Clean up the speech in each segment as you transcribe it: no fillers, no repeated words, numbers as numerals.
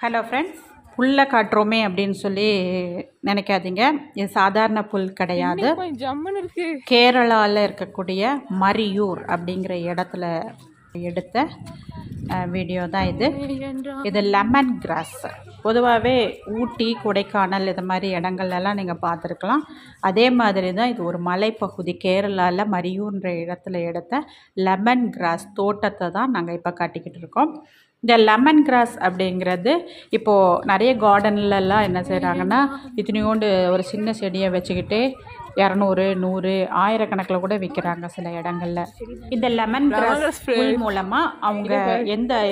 Hello friends, புல்லை காட்டுறோமே அப்படின்னு சொல்லி நினைக்காதீங்க. இது சாதாரண புல் கிடையாது. கேரளாவில் இருக்கக்கூடிய மரியூர் அப்படிங்கிற இடத்துல எடுத்த வீடியோ தான் இது. இது லெமன் கிராஸ். பொதுவாகவே ஊட்டி, கொடைக்கானல் இது மாதிரி இடங்கள்லாம் நீங்கள் பார்த்துருக்கலாம். அதே மாதிரி தான் இது ஒரு மலைப்பகுதி. கேரளாவில் மரியூர்ன்ற இடத்துல எடுத்த லெமன் கிராஸ் தோட்டத்தை தான் நாங்கள் இப்போ காட்டிக்கிட்டு இருக்கோம். இந்த லெமன் கிராஸ் அப்படிங்கிறது இப்போது நிறைய கார்டன்லலாம் என்ன செய்கிறாங்கன்னா, இத்தனையோண்டு ஒரு சின்ன செடியை வச்சுக்கிட்டு 200, 100, ஆயிரக்கணக்கில் கூட விற்கிறாங்க சில இடங்களில். இந்த லெமன் கிராஸ் புல் மூலமாக அவங்க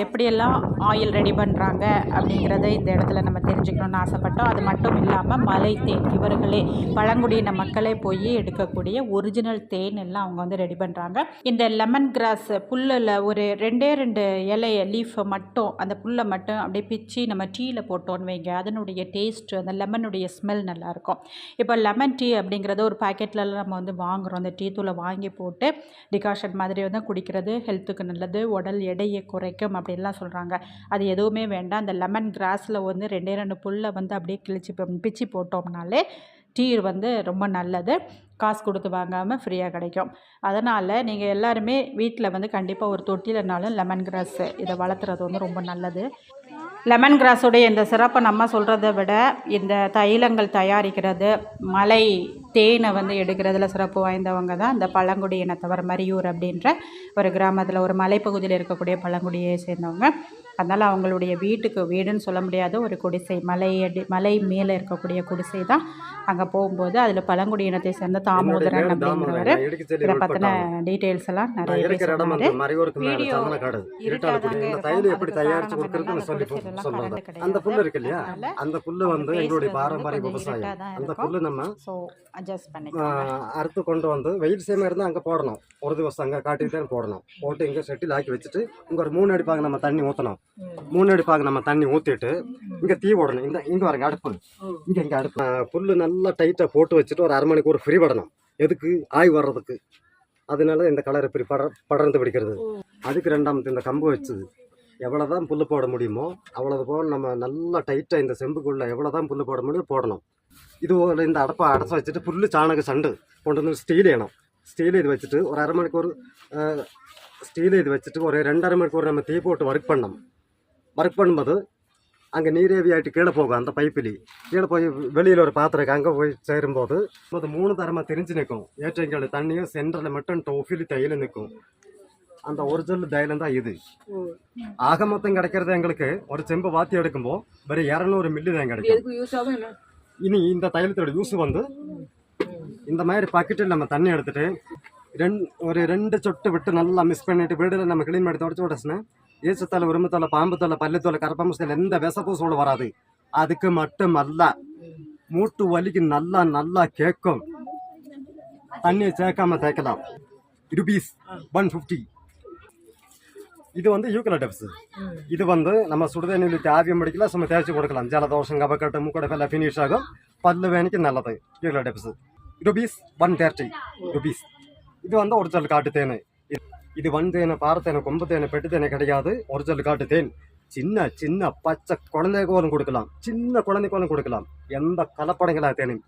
எப்படியெல்லாம் ஆயில் ரெடி பண்ணுறாங்க அப்படிங்கிறத இந்த இடத்துல நம்ம தெரிஞ்சுக்கணும்னு ஆசைப்பட்டோம். அது மட்டும் இல்லாமல் மலை தேன், இவர்களே பழங்குடியின மக்களே போய் எடுக்கக்கூடிய ஒரிஜினல் தேன் எல்லாம் அவங்க ரெடி பண்ணுறாங்க. இந்த லெமன் கிராஸ் புல்லில் ஒரு 2 இலையை லீஃபை மட்டும், அந்த புல்லை மட்டும் அப்படியே பிச்சு நம்ம டீயில் போட்டோன்னு வைங்க, அதனுடைய டேஸ்ட், அந்த லெமனுடைய ஸ்மெல் நல்லாயிருக்கும். இப்போ லெமன் டீ அப்படிங்கிறது ஒரு பாக்கெட்லலாம் நம்ம வாங்குகிறோம். அந்த டீ தூளை வாங்கி போட்டு டிகாஷன் மாதிரி குடிக்கிறது ஹெல்த்துக்கு நல்லது, உடல் எடையை குறைக்கும் அப்படின்லாம் சொல்கிறாங்க. அது எதுவுமே வேண்டாம். அந்த லெமன் கிராஸில் 2 புல்லை அப்படியே பிச்சு போட்டோம்னாலே டீ ரொம்ப நல்லது. காசு கொடுத்து வாங்காமல் ஃப்ரீயாக கிடைக்கும். அதனால் நீங்கள் எல்லாருமே வீட்டில் கண்டிப்பாக ஒரு தொட்டிலனாலும் லெமன் கிராஸ் இதை வளர்த்துறது ரொம்ப நல்லது. லெமன் கிராஸுடைய இந்த சிறப்பை நம்ம சொல்கிறத விட இந்த தைலங்கள் தயாரிக்கிறது, மலை தேனை எடுக்கிறதுல சிறப்பு வாய்ந்தவங்க தான் இந்த பழங்குடி இனத்தவர். மரியூர் அப்படின்ற ஒரு கிராமத்தில், ஒரு மலைப்பகுதியில் இருக்கக்கூடிய பழங்குடியை சேர்ந்தவங்க. அதனால் அவங்களுடைய வீடுன்னு சொல்ல முடியாத ஒரு குடிசை, மலை மேலே இருக்கக்கூடிய குடிசை தான். அங்கே போகும்போது அதில் பழங்குடி இனத்தை சேர்ந்த தாமோதரன் அப்படிங்கிறவர் இதை பற்றின டீட்டெயில்ஸ் எல்லாம் நிறைய அந்த புல்லு இருக்கு இல்லையா, அந்த புல்லு எங்களுடைய பாரம்பரிய விவசாயம். அந்த புல்லு நம்ம அறுத்து கொண்டு வெயில் சேமா இருந்தால் அங்கே போடணும். ஒரு திவசம் அங்கே காட்டிட்டு போடணும். போட்டு இங்கே செட்டில் ஆக்கி வச்சுட்டு இங்கே ஒரு 3 அடி பாக நம்ம தண்ணி ஊற்றணும். 3 அடி பாக நம்ம தண்ணி ஊற்றிட்டு இங்கே தீ போடணும். இங்கே வரங்க அடுப்பு, இங்கே அடுப்பு. புல்லு நல்லா டைட்டாக போட்டு வச்சுட்டு ஒரு 1/2 மணிக்கு ஃப்ரீ படணும். எதுக்கு? ஆய் வர்றதுக்கு. அதனால இந்த கலர் இப்படி படர்ந்து பிடிக்கிறது. அதுக்கு 2ஆமத்து இந்த கம்பு வச்சு எவ்வளோதான் புல்லு போட முடியுமோ அவ்வளவு போல நம்ம நல்லா டைட்டாக இந்த செம்புக்குள்ளே எவ்வளோதான் புல்லு போட முடியும் போடணும். இது இந்த அடுப்பை அடைச்சி வச்சுட்டு புல்லு சாணக சண்டு கொண்டு ஸ்டீல் வேணும். ஸ்டீல் இது வச்சுட்டு ஒரு 1/2 மணிக்கு ஸ்டீல் இது வச்சுட்டு ஒரு 2.5 மணிக்கு நம்ம தீ போட்டு ஒர்க் பண்ணும்போது அங்கே நீரேவி ஆகிட்டு கீழே போகும். அந்த பைப்பிலி கீழே போய் வெளியில் ஒரு பாத்திரம் இருக்குது. அங்கே போய் சேரும்போது 3 தரமாக தெரிஞ்சு நிற்கும். ஏற்றங்கள் தண்ணியும் சென்டரில் மட்டும் டொஃபிலி தையில் நிற்கும். அந்த ஒரிஜினல் தைலம் தான் இது. ஆக மொத்தம் கிடைக்கிறது எங்களுக்கு ஒரு செம்பு வாத்தி எடுக்கும்போது வெறும் 200 மில்லி தான் கிடைக்கும். இனி இந்த தைலத்தோட யூஸ் இந்த மாதிரி பக்கெட்டில் நம்ம தண்ணி எடுத்துட்டு ஒரு 2 சொட்டு விட்டு நல்லா மிக்ஸ் பண்ணிட்டு வீடில் நம்ம கிளீன் பண்ணி தொடச்சி விடச்சுன்னா ஈச்சத்தலை, உருமத்தலை, பாம்புத்தலை, பள்ளித்தலை, கரப்பாம்பூசல் எந்த விஷப்பூசோடு வராது. அதுக்கு மட்டும் அல்ல, மூட்டு வலிக்கு நல்லா நல்லா கேட்கும். தண்ணியை சேர்க்காம தேய்க்கலாம். ₹150. இது யூக்கலிப்டஸ். இது நம்ம சுடுதண்ணியில் ஆவியம் படிக்கலாம், சும்மா தேய்ச்சி கொடுக்கலாம். ஜலதோஷம், கபக்கட்டு, மூக்கடை ஃபினிஷ் ஆகும். பல்லு வேணிக்கு நல்லது. யூக்கலிப்டஸ் ₹130. இது ஒரிஜினல் காட்டு தேன். இது வந்தேனை, பாரத்தேனை, கொம்பு தேனை, பெட்டு தேனை கிடையாது. ஒரிஜினல் காட்டு தேன். சின்ன சின்ன பச்சை குழந்தைக்கும் கொடுக்கலாம், சின்ன குழந்தைக்கும் கொடுக்கலாம். எந்த கலப்படங்களா தேனும்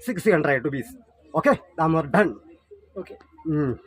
₹600. ஓகே, நாம் டன். ஓகே.